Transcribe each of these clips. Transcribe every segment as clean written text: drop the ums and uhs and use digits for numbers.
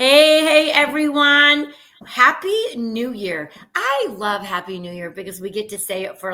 Hey, everyone. Happy New Year. I love Happy New Year because we get to say it for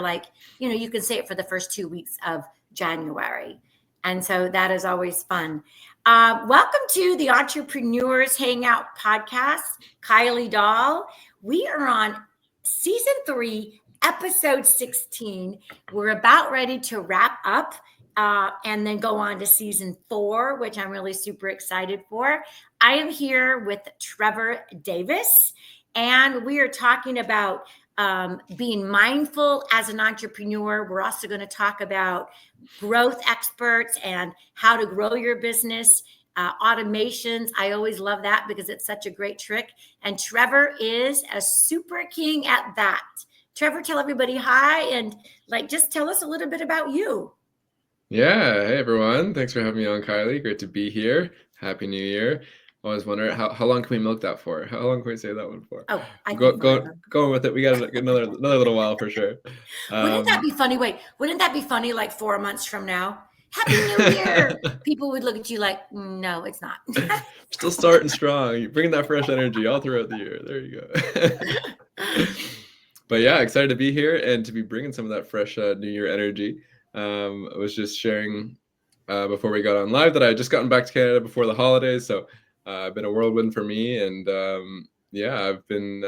you can say it for the first 2 weeks of January. And so that is always fun. Welcome to the Entrepreneurs Hangout podcast, Kiley Doll. We are on season 3, episode 16. We're about ready to wrap up and then go on to season 4, which I'm really super excited for. I am here with Trevor Davis, and we are talking about being mindful as an entrepreneur. We're also going to talk about growth experts and how to grow your business, automations. I always love that because it's such a great trick. And Trevor is a super king at that. Trevor, tell everybody hi and just tell us a little bit about you. Yeah, hey everyone. Thanks for having me on, Kylie. Great to be here. Happy New Year. Always wonder how long can we milk that for? How long can we say that one for? Oh, I think going with it. We got another little while for sure. Wouldn't that be funny? Wait, wouldn't that be funny? Like 4 months from now, Happy New Year. People would look at you like, no, it's not. Still starting strong. You're bringing that fresh energy all throughout the year. There you go. But yeah, excited to be here and to be bringing some of that fresh New Year energy. I was just sharing before we got on live that I had just gotten back to Canada before the holidays, so been a whirlwind for me. And yeah, I've been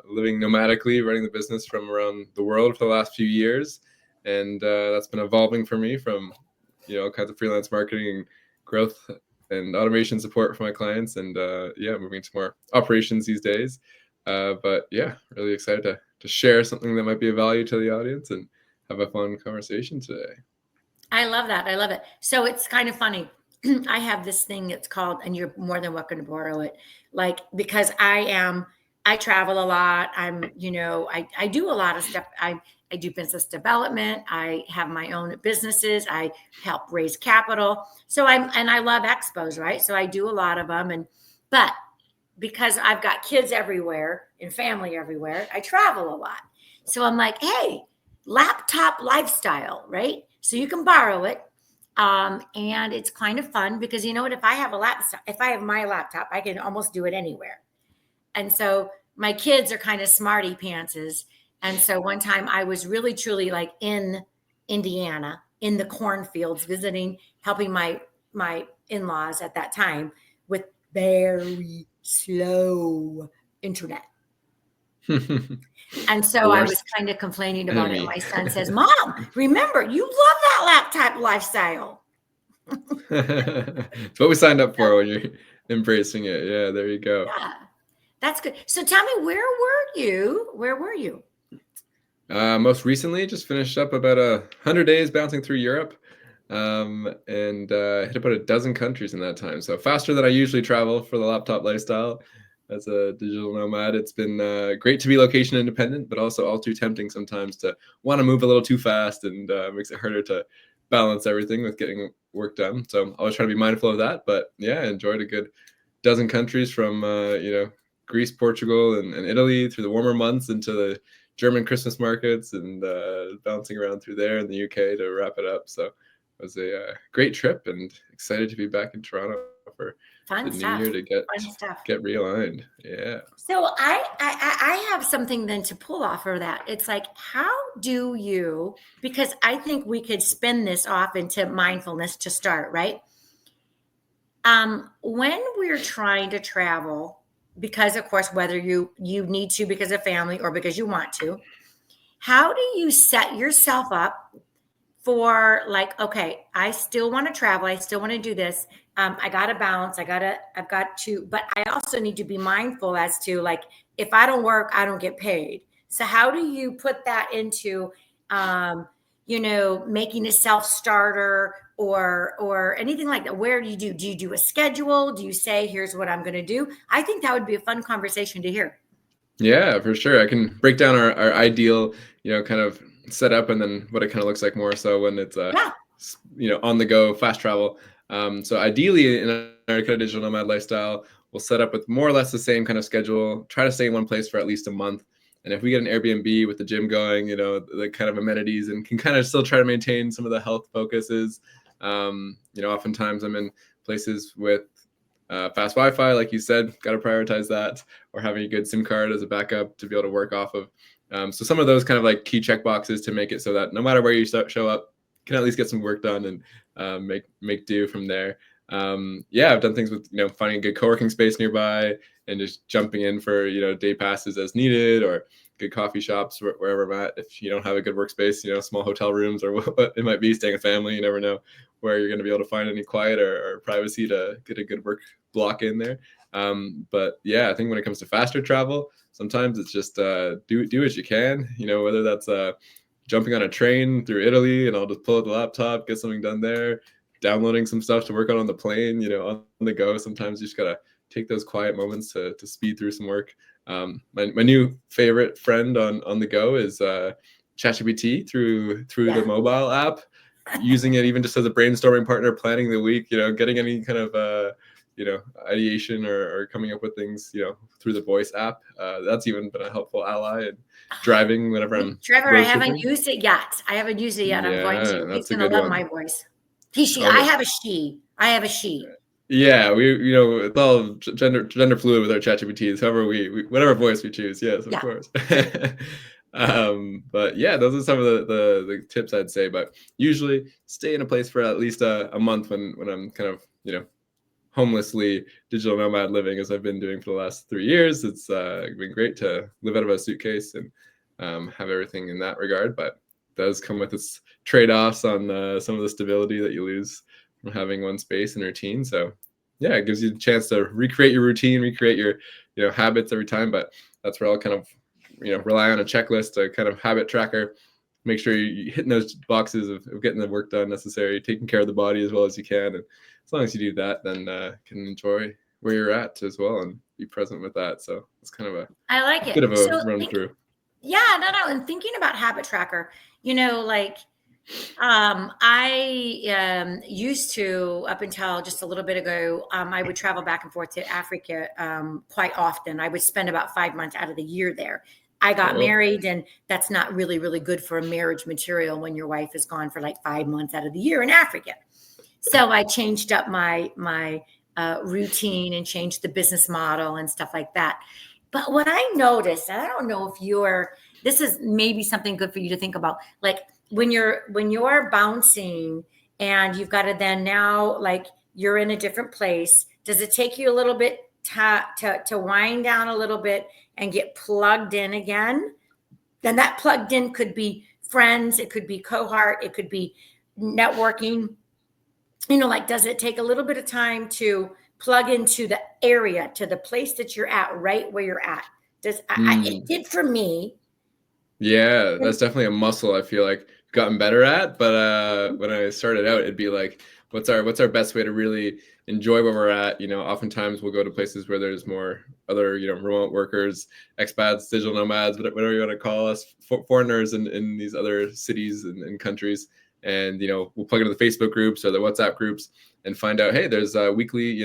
living nomadically, running the business from around the world for the last few years, and that's been evolving for me from kinds of freelance marketing and growth and automation support for my clients, and yeah, moving to more operations these days. But yeah, really excited to share something that might be of value to the audience and have a fun conversation today. I love that. I love it. So it's kind of funny. I have this thing that's called, and you're more than welcome to borrow it, because I travel a lot. I do a lot of stuff. I do business development. I have my own businesses. I help raise capital. And I love expos, right? So I do a lot of them. But because I've got kids everywhere and family everywhere, I travel a lot. So I'm like, hey, laptop lifestyle, right? So you can borrow it. And it's kind of fun because you know what? If I have my laptop, I can almost do it anywhere. And so my kids are kind of smarty pantses. And so one time I was really truly in Indiana, in the cornfields, helping my in-laws at that time with very slow internet. And so I was kind of complaining about it. My son says, Mom, remember, you love that laptop lifestyle. It's what we signed up for when you're embracing it. Yeah, there you go. Yeah, that's good. So tell me, where were you? Most recently, just finished up about 100 days bouncing through Europe, and hit about a dozen countries in that time. So faster than I usually travel for the laptop lifestyle. As a digital nomad, it's been great to be location independent, but also all too tempting sometimes to want to move a little too fast, and makes it harder to balance everything with getting work done. So I was trying to be mindful of that. But yeah, enjoyed a good dozen countries from Greece, Portugal, and Italy through the warmer months into the German Christmas markets, and bouncing around through there in the UK to wrap it up. So it was a great trip, and excited to be back in Toronto for the new year to get realigned. Yeah. So I have something then to pull off of that. It's like, how do you, because I think we could spin this off into mindfulness to start, right? When we're trying to travel, because of course, whether you need to because of family or because you want to, how do you set yourself up for okay, I still want to travel. I still want to do this. I got to balance. I've got to, but I also need to be mindful as to if I don't work, I don't get paid. So how do you put that into, making a self-starter or anything like that? Where do you do a schedule? Do you say, here's what I'm going to do? I think that would be a fun conversation to hear. Yeah, for sure. I can break down our ideal, kind of setup, and then what it kind of looks like more so when it's on the go fast travel. So ideally in our kind of digital nomad lifestyle, we'll set up with more or less the same kind of schedule, try to stay in one place for at least a month. And if we get an Airbnb with the gym going, the kind of amenities, and can kind of still try to maintain some of the health focuses. Oftentimes I'm in places with fast Wi-Fi, like you said, got to prioritize that, or having a good SIM card as a backup to be able to work off of. So some of those kind of like key check boxes to make it so that no matter where you show up, you can at least get some work done and make do from there. Yeah, I've done things with finding a good co-working space nearby and just jumping in for day passes as needed, or good coffee shops wherever I'm at. If you don't have a good workspace, small hotel rooms or what it might be, staying with family, you never know where you're going to be able to find any quiet or privacy to get a good work block in there. But yeah, I think when it comes to faster travel, sometimes it's just do what you can, whether that's jumping on a train through Italy and I'll just pull out the laptop, get something done there, downloading some stuff to work on the plane, on the go. Sometimes you just gotta take those quiet moments to speed through some work. My new favorite friend on the go is ChatGPT through the mobile app, using it even just as a brainstorming partner, planning the week, getting any kind of ideation or coming up with things, through the voice app. That's even been a helpful ally in driving whenever I'm Trevor, I haven't used it yet. I'm going to. He's going to love my voice. I have a she. Yeah, it's all gender fluid with our ChatGPTs. However, we whatever voice we choose. Yes, of course. But yeah, those are some of the tips I'd say. But usually, stay in a place for at least a month when I'm kind of homelessly digital nomad living, as I've been doing for the last 3 years. It's been great to live out of a suitcase and have everything in that regard, but it does come with its trade-offs on some of the stability that you lose from having one space and routine. So yeah, it gives you the chance to recreate your routine, recreate your habits every time. But that's where I'll kind of rely on a checklist, a kind of habit tracker, make sure you're hitting those boxes of getting the work done necessary, taking care of the body as well as you can. And as long as you do that, then can enjoy where you're at as well and be present with that. So it's kind of I like it. Bit of a run through. Yeah, no. And thinking about habit tracker, I used to, up until just a little bit ago, I would travel back and forth to Africa quite often. I would spend about 5 months out of the year there. I got married, and that's not really, really good for a marriage material when your wife is gone for like 5 months out of the year in Africa. So I changed up my routine and changed the business model and stuff like that. But what I noticed, and I don't know if this is maybe something good for you to think about, like when you're bouncing and you've got to then now, like you're in a different place, does it take you a little bit to wind down a little bit and get plugged in again? Then that plugged in could be friends, it could be cohort, it could be networking. Does it take a little bit of time to plug into the area, to the place that you're at, right where you're at? It did for me. Yeah, that's definitely a muscle I feel like gotten better at. But when I started out, it'd be like, what's our best way to really enjoy where we're at? Oftentimes we'll go to places where there's more other, remote workers, expats, digital nomads, whatever you want to call us, foreigners in these other cities and countries. And, we'll plug into the Facebook groups or the WhatsApp groups and find out, hey, there's a weekly,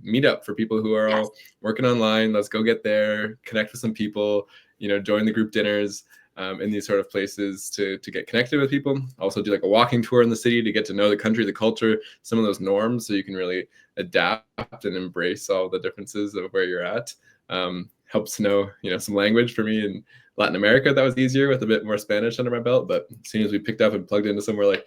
meetup for people who are all working online. Let's go get there, connect with some people, join the group dinners in these sort of places to get connected with people. Also do like a walking tour in the city to get to know the country, the culture, some of those norms, so you can really adapt and embrace all the differences of where you're at. Helps to know, some language. For me in Latin America, that was easier with a bit more Spanish under my belt. But as soon as we picked up and plugged into somewhere like,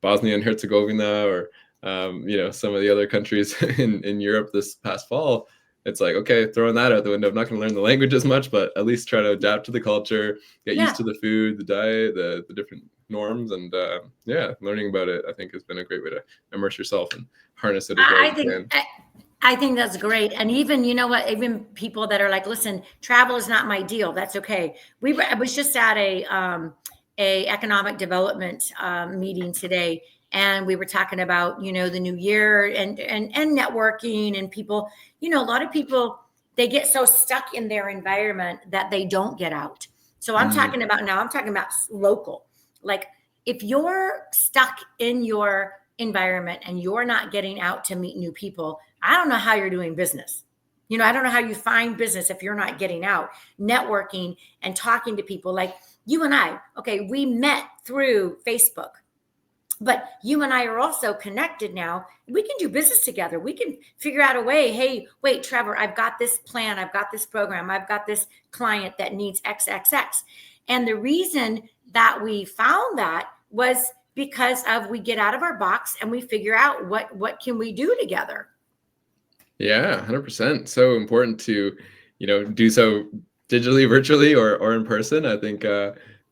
Bosnia and Herzegovina or, some of the other countries in Europe this past fall, it's like, okay, throwing that out the window. I'm not going to learn the language as much, but at least try to adapt to the culture, get used to the food, the diet, the different norms. And learning about it, I think, has been a great way to immerse yourself and harness it as well as you can. I think that's great. And even, even people that are like, listen, travel is not my deal. That's okay. I was just at a economic development meeting today, and we were talking about, the new year and networking, and people, a lot of people, they get so stuck in their environment that they don't get out. So I'm talking about local. Like if you're stuck in your environment and you're not getting out to meet new people, I don't know how you're doing business. I don't know how you find business if you're not getting out, networking and talking to people like you and I. Okay, we met through Facebook. But you and I are also connected now. We can do business together. We can figure out a way. Hey, wait, Trevor, I've got this plan. I've got this program. I've got this client that needs XXX. And the reason that we found that was because of we get out of our box and we figure out what can we do together. Yeah, 100%. So important to, do so digitally, virtually, or in person. I think,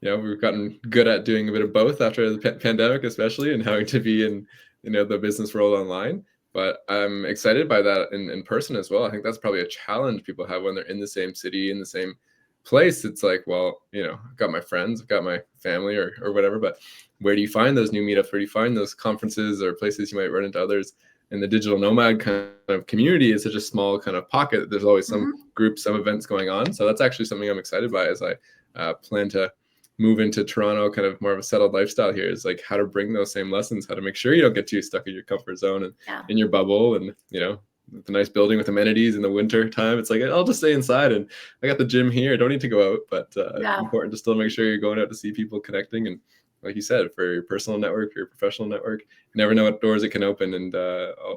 we've gotten good at doing a bit of both after the pandemic, especially, and having to be in, the business world online. But I'm excited by that in person as well. I think that's probably a challenge people have when they're in the same city, in the same place. It's like, well, I've got my friends, I've got my family or whatever, but where do you find those new meetups? Where do you find those conferences or places you might run into others? And the digital nomad kind of community is such a small kind of pocket. There's always some groups, some events going on. So that's actually something I'm excited by as I plan to move into Toronto, kind of more of a settled lifestyle here, is like how to bring those same lessons, how to make sure you don't get too stuck in your comfort zone and in your bubble, and the nice building with amenities in the winter time. It's like, I'll just stay inside and I got the gym here. I don't need to go out, but important to still make sure you're going out to see people, connecting. And like you said, for your personal network, for your professional network, you never know what doors it can open, and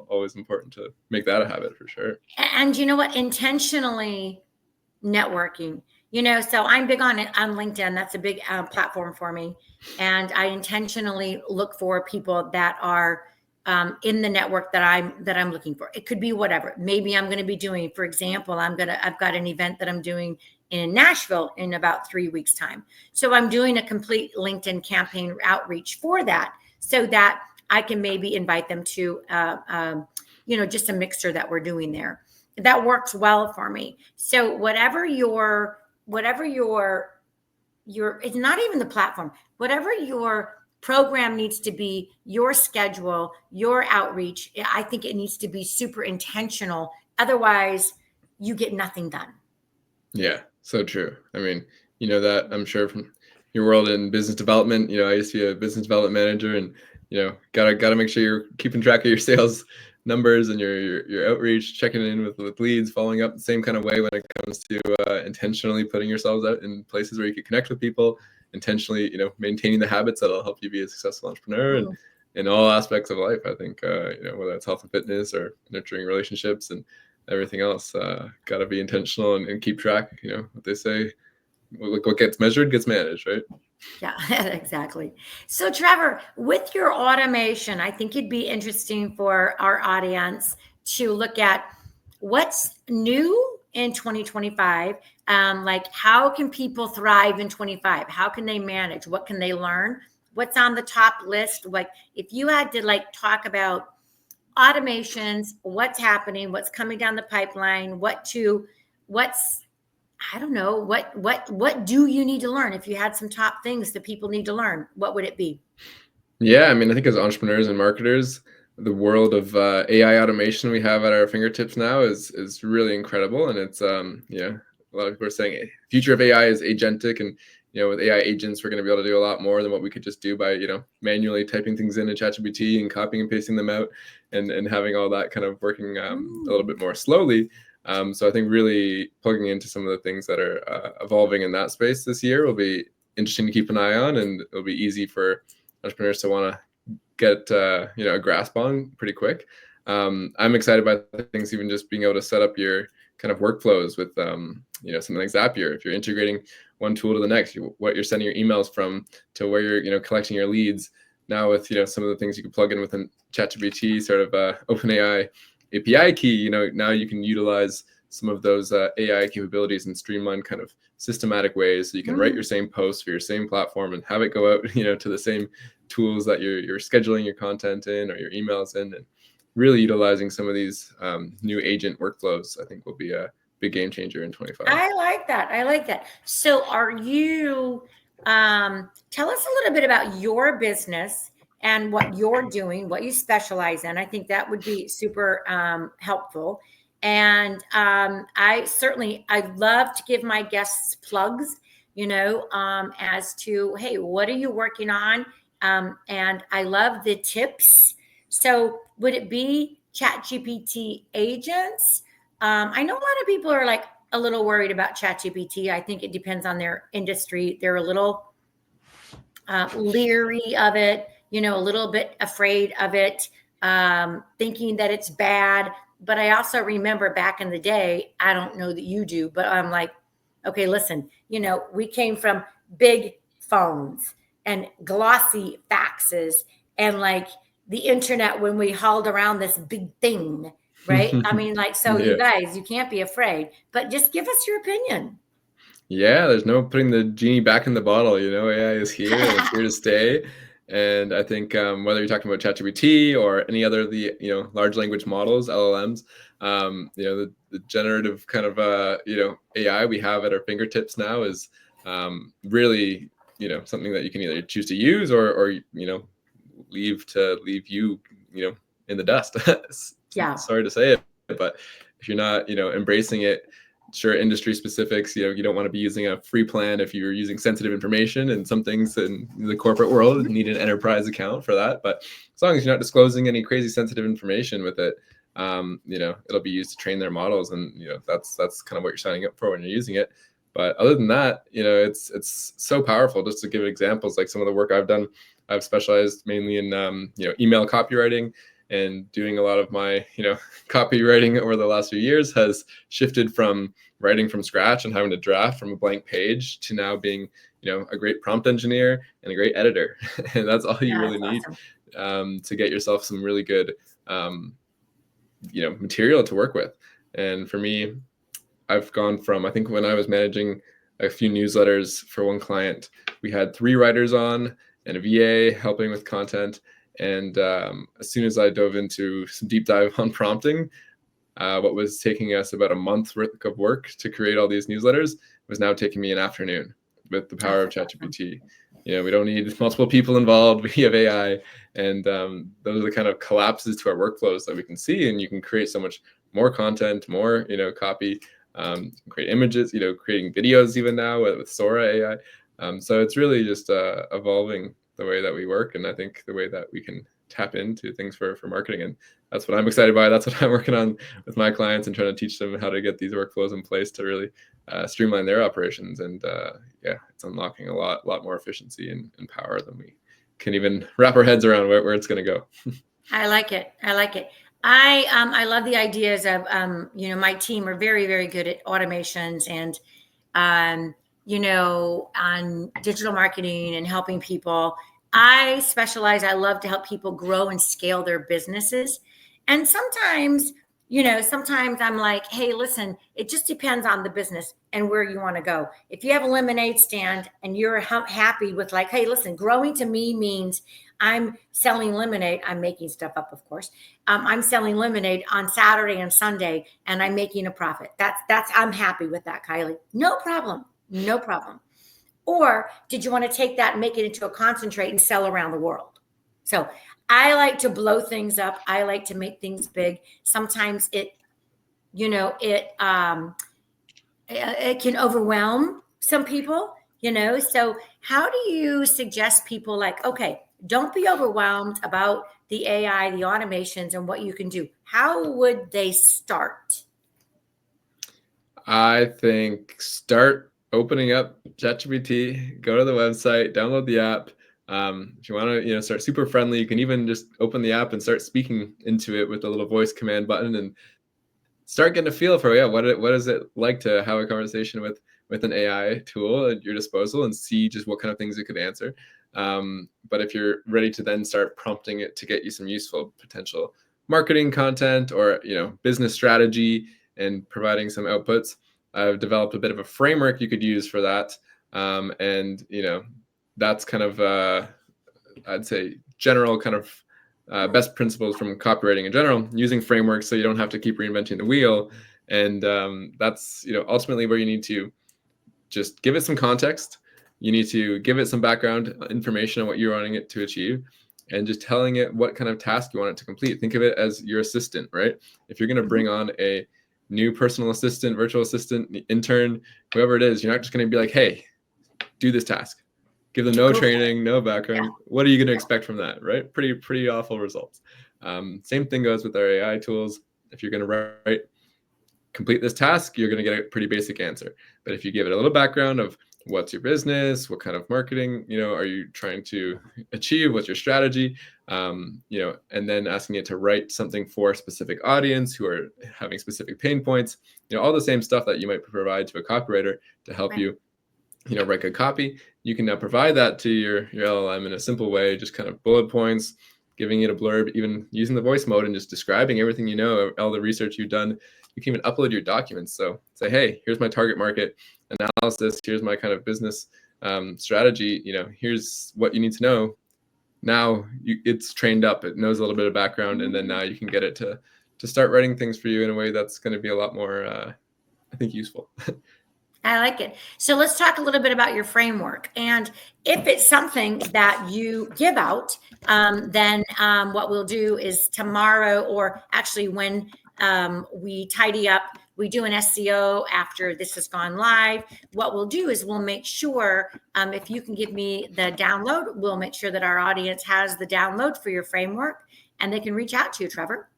always important to make that a habit for sure. And you know what? Intentionally networking. So I'm big on LinkedIn. That's a big platform for me, and I intentionally look for people that are in the network that I'm looking for. It could be whatever. Maybe I'm going to be doing, for example, I've got an event that I'm doing in Nashville in about 3 weeks time. So I'm doing a complete LinkedIn campaign outreach for that, so that I can maybe invite them to, just a mixture that we're doing there. That works well for me. So whatever your, it's not even the platform, whatever your program needs to be, your schedule, your outreach, I think it needs to be super intentional. Otherwise, you get nothing done. Yeah, so true. I mean, that I'm sure from your world in business development. I used to be a business development manager, and gotta make sure you're keeping track of your sales numbers and your outreach, checking in with leads, following up the same kind of way when it comes to intentionally putting yourselves out in places where you can connect with people, intentionally, maintaining the habits that'll help you be a successful entrepreneur and in all aspects of life. I think, whether it's health and fitness or nurturing relationships and everything else, got to be intentional and keep track. What they say, what gets measured gets managed, right? Yeah, exactly. So Trevor, with your automation, I think it'd be interesting for our audience to look at what's new in 2025. Like, how can people thrive in 25? How can they manage? What can they learn? What's on the top list? Like, if you had to talk about automations, what's happening, what's coming down the pipeline, what's I don't know, what do you need to learn? If you had some top things that people need to learn, what would it be? Yeah, I mean, I think as entrepreneurs and marketers, the world of AI automation we have at our fingertips now is really incredible, and it's a lot of people are saying future of AI is agentic, and with AI agents, we're going to be able to do a lot more than what we could just do by manually typing things in ChatGPT and copying and pasting them out, and having all that kind of working a little bit more slowly. So I think really plugging into some of the things that are evolving in that space this year will be interesting to keep an eye on, and it'll be easy for entrepreneurs to want to get a grasp on pretty quick. I'm excited about things, even just being able to set up your kind of workflows with something like Zapier. If you're integrating one tool to the next, what you're sending your emails from to where you're collecting your leads. Now with some of the things you can plug in within ChatGPT, sort of OpenAI API key, now you can utilize some of those AI capabilities in streamlined kind of systematic ways. So you can write your same post for your same platform and have it go out, to the same tools that you're scheduling your content in or your emails in, and really utilizing some of these new agent workflows, I think will be a big game changer in 25. I like that. So are you, tell us a little bit about your business and what you're doing, what you specialize in. I think that would be super helpful. And I love to give my guests plugs, as to, hey, what are you working on? And I love the tips. So would it be ChatGPT agents? I know a lot of people are a little worried about ChatGPT. I think it depends on their industry. They're a little leery of it. a little bit afraid of it, thinking that it's bad. But I also remember back in the day, I don't know that you do, but I'm like, okay, listen, we came from big phones and glossy faxes and like the internet when we hauled around this big thing, right? I mean, like, so you Yeah. guys, you can't be afraid, but just give us your opinion. Yeah, there's no putting the genie back in the bottle. AI is here and it's here to stay. And I think whether you're talking about ChatGPT or any other of the large language models, LLMs, the generative kind of AI we have at our fingertips now is really something that you can either choose to use or leave you in the dust. Yeah. Sorry to say it, but if you're not embracing it, sure, industry specifics, you don't want to be using a free plan if you're using sensitive information, and some things in the corporate world need an enterprise account for that. But as long as you're not disclosing any crazy sensitive information with it, it'll be used to train their models, and that's kind of what you're signing up for when you're using it. But other than that, it's so powerful. Just to give examples, like some of the work I've done, I've specialized mainly in email copywriting, and doing a lot of my copywriting over the last few years has shifted from writing from scratch and having to draft from a blank page to now being a great prompt engineer and a great editor. And that's all you Yeah, really that's need awesome. to get yourself some really good material to work with. And for me, I've gone from, I think when I was managing a few newsletters for one client, we had 3 writers on and a VA helping with content. And as soon as I dove into some deep dive on prompting, what was taking us about a month worth of work to create all these newsletters was now taking me an afternoon with the power of That's awesome. ChatGPT. We don't need multiple people involved. We have AI, and those are the kind of collapses to our workflows that we can see, and you can create so much more content, more copy, create images, creating videos even now with Sora AI. So it's really just evolving the way that we work, and I think the way that we can tap into things for marketing. And that's what I'm excited by. That's what I'm working on with my clients, and trying to teach them how to get these workflows in place to really streamline their operations. And yeah, it's unlocking a lot more efficiency and power than we can even wrap our heads around where it's going to go. I like it. I like it. I love the ideas of my team are very, very good at automations and on digital marketing and helping people. I specialize, I love to help people grow and scale their businesses. And sometimes I'm like, hey, listen, it just depends on the business and where you want to go. If you have a lemonade stand and you're happy with like, hey, listen, growing to me means I'm selling lemonade. I'm making stuff up, of course. I'm selling lemonade on Saturday and Sunday, and I'm making a profit. I'm happy with that, Kylie. No problem. No problem. Or did you want to take that and make it into a concentrate and sell around the world? So I like to blow things up. I like to make things big. Sometimes it can overwhelm some people. So how do you suggest people like, okay, don't be overwhelmed about the AI, the automations, and what you can do? How would they start? I think start opening up ChatGPT, go to the website, download the app. If you want to, start super friendly, you can even just open the app and start speaking into it with a little voice command button, and start getting a feel for what is it like to have a conversation with an AI tool at your disposal, and see just what kind of things it could answer. But if you're ready to then start prompting it to get you some useful potential marketing content or business strategy and providing some outputs, I've developed a bit of a framework you could use for that. And that's kind of I'd say general kind of best principles from copywriting in general, using frameworks so you don't have to keep reinventing the wheel. And that's ultimately where you need to just give it some context. You need to give it some background information on what you're wanting it to achieve, and just telling it what kind of task you want it to complete. Think of it as your assistant, right? If you're going to bring on a new personal assistant, virtual assistant, intern, whoever it is, you're not just going to be like, hey, do this task. Give them no Go for it. training, no Yeah. background. What are you going to expect from that, right? Pretty awful results. Same thing goes with our AI tools. If you're going to write, complete this task, you're going to get a pretty basic answer. But if you give it a little background of what's your business, what kind of marketing, are you trying to achieve, what's your strategy, and then asking it to write something for a specific audience who are having specific pain points, all the same stuff that you might provide to a copywriter to help Right. you, write good copy. You can now provide that to your LLM in a simple way, just kind of bullet points, giving it a blurb, even using the voice mode and just describing everything all the research you've done. You can even upload your documents. So say, hey, here's my target market analysis. Here's my kind of business strategy. Here's what you need to know. Now it's trained up. It knows a little bit of background, and then now you can get it to start writing things for you in a way that's going to be a lot more, I think, useful. I like it. So let's talk a little bit about your framework. And if it's something that you give out, then what we'll do is tomorrow, or actually when we tidy up, we do an SEO after this has gone live. What we'll do is we'll make sure, if you can give me the download, we'll make sure that our audience has the download for your framework and they can reach out to you, Trevor.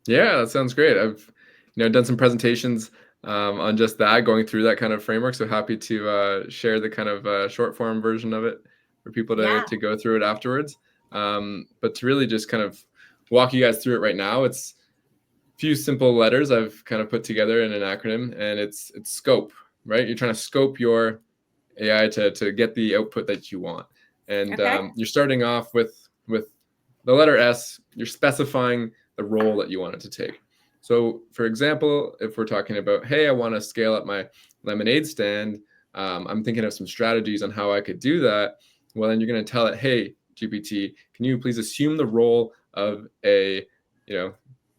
Yeah, that sounds great. I've done some presentations on just that, going through that kind of framework. So happy to share the kind of short form version of it for people Yeah. to go through it afterwards. But to really just kind of walk you guys through it right now, it's a few simple letters I've kind of put together in an acronym, and it's scope, right? You're trying to scope your AI to get the output that you want. And Okay. you're starting off with the letter S. You're specifying the role that you want it to take. So for example, if we're talking about, hey, I want to scale up my lemonade stand, I'm thinking of some strategies on how I could do that. Well, then you're going to tell it, hey, GPT, can you please assume the role of a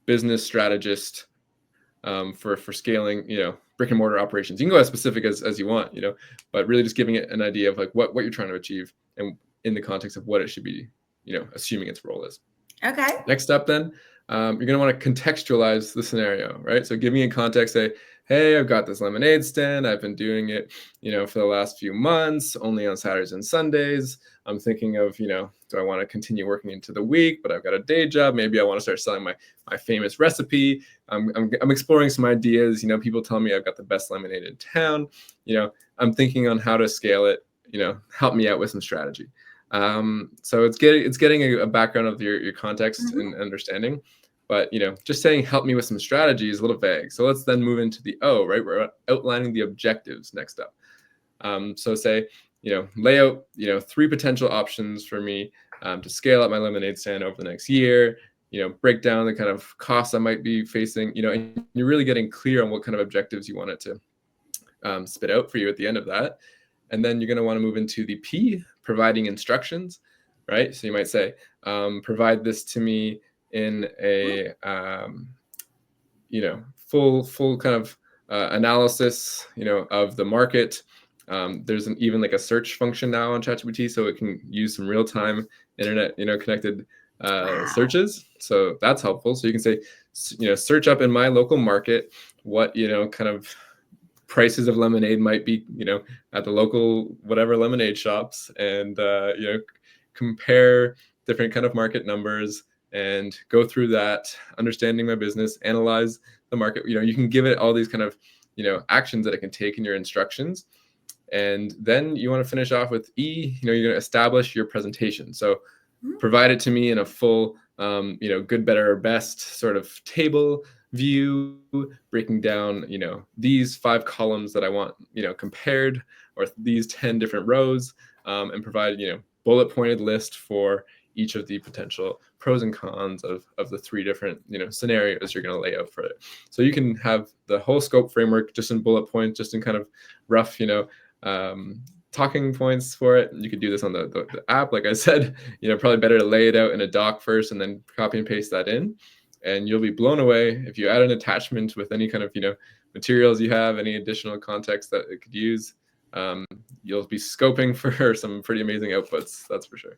business strategist for scaling brick and mortar operations. You can go as specific as you want, but really just giving it an idea of like what you're trying to achieve, and in the context of what it should be, assuming its role is. Okay. Next up, then, you're going to want to contextualize the scenario, right? So give me a context, say, hey, I've got this lemonade stand. I've been doing it, for the last few months, only on Saturdays and Sundays. I'm thinking of, do I want to continue working into the week, but I've got a day job. Maybe I want to start selling my famous recipe. I'm exploring some ideas. People tell me I've got the best lemonade in town. I'm thinking on how to scale it. Help me out with some strategy. So it's getting a background of your context and understanding, but just saying help me with some strategy is a little vague. So let's then move into the O, right? We're outlining the objectives next up. So say lay out 3 potential options for me to scale up my lemonade stand over the next year. Break down the kind of costs I might be facing. And you're really getting clear on what kind of objectives you want it to spit out for you at the end of that. And then you're going to want to move into the P, providing instructions, right? So you might say, provide this to me in a, full kind of analysis, of the market. There's even like a search function now on ChatGPT, so it can use some real-time internet, connected searches. So that's helpful. So you can say, search up in my local market what, kind of prices of lemonade might be, at the local whatever lemonade shops, and compare different kind of market numbers and go through that, understanding my business, analyze the market. You can give it all these kind of actions that it can take in your instructions. And then you want to finish off with E. You're going to establish your presentation. So provide it to me in a full good, better, or best sort of table view, breaking down these 5 columns that I want compared, or these 10 different rows, and provide bullet pointed list for each of the potential pros and cons of the 3 different scenarios you're going to lay out for it. So you can have the whole scope framework just in bullet points, just in kind of rough talking points for it. You could do this on the app, like I said. Probably better to lay it out in a doc first and then copy and paste that in, and you'll be blown away if you add an attachment with any kind of materials you have, any additional context that it could use. You'll be scoping for some pretty amazing outputs, that's for sure.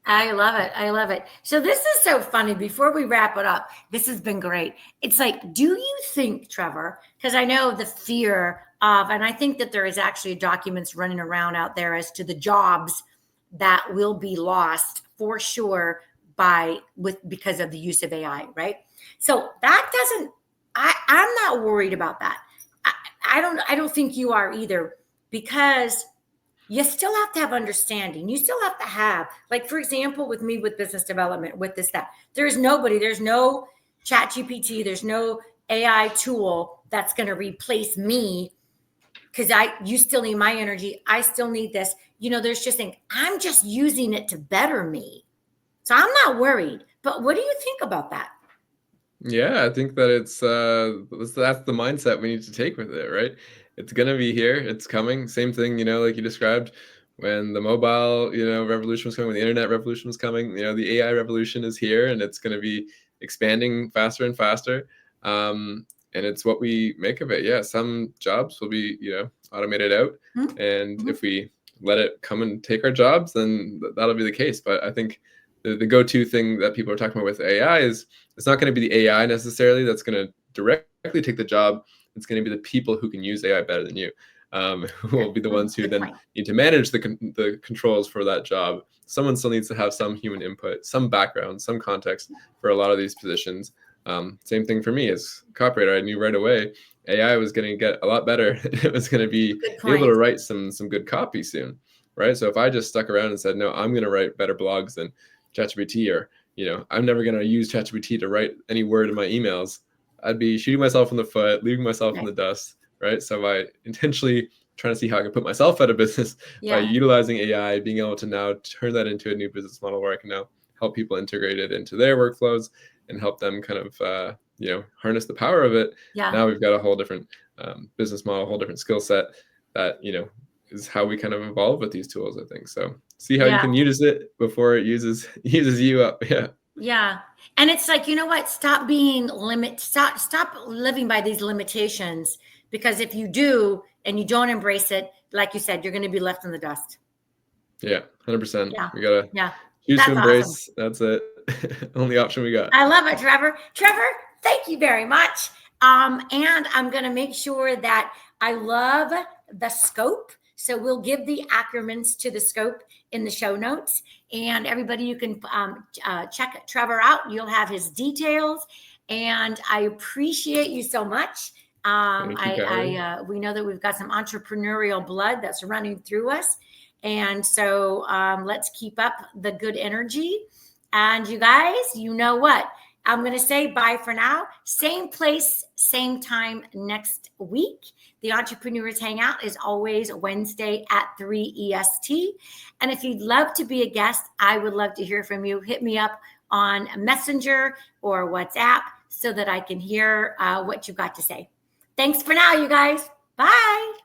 I love it. I love it. So this is so funny. Before we wrap it up, this has been great. It's like, do you think, Trevor, because I know the fear of, and I think that there is actually documents running around out there as to the jobs that will be lost for sure because of the use of AI, right? So that doesn't, I'm not worried about that. I don't think you are either. because you still have to have understanding. You still have to have, like, for example, with me with business development, with this, that, there's no chat GPT, there's no AI tool that's going to replace me, because you still need my energy. I still need this. There's just things. I'm just using it to better me. So I'm not worried. But what do you think about that? Yeah, I think that that's the mindset we need to take with it, right? It's gonna be here, it's coming. Same thing, like you described when the mobile, revolution was coming, when the internet revolution was coming, the AI revolution is here and it's gonna be expanding faster and faster. And it's what we make of it. Yeah, some jobs will be, automated out. Mm-hmm. And if we let it come and take our jobs, then that'll be the case. But I think the go-to thing that people are talking about with AI is it's not going to be the AI necessarily that's going to directly take the job. It's going to be the people who can use AI better than you, who will be the ones who then need to manage the controls for that job. Someone still needs to have some human input, some background, some context for a lot of these positions. Same thing for me as copywriter. I knew right away AI was going to get a lot better. It was going to be able to write some good copy soon, right? So if I just stuck around and said, no, I'm going to write better blogs than ChatGPT, or I'm never going to use ChatGPT to write any word in my emails, I'd be shooting myself in the foot, leaving myself in the dust, right? So by intentionally trying to see how I can put myself out of business by utilizing AI, being able to now turn that into a new business model where I can now help people integrate it into their workflows and help them kind of, harness the power of it. Yeah. Now we've got a whole different business model, a whole different skill set that, is how we kind of evolve with these tools, I think. So see how you can use it before it uses you up. Yeah. Yeah. And it's like, you know what? Stop being stop living by these limitations, because if you do and you don't embrace it, like you said, you're going to be left in the dust. Yeah, 100%. Yeah. We got to choose to embrace. Awesome. That's it. Only option we got. I love it, Trevor. Trevor, thank you very much. And I'm going to make sure that I love the scope. So we'll give the acronyms to the scope in the show notes. And everybody, you can check Trevor out. You'll have his details. And I appreciate you so much. We know that we've got some entrepreneurial blood that's running through us. And so let's keep up the good energy. And you guys, you know what? I'm going to say bye for now. Same place, same time next week. The Entrepreneurs Hangout is always Wednesday at 3 EST. And if you'd love to be a guest, I would love to hear from you. Hit me up on Messenger or WhatsApp so that I can hear what you've got to say. Thanks for now, you guys. Bye.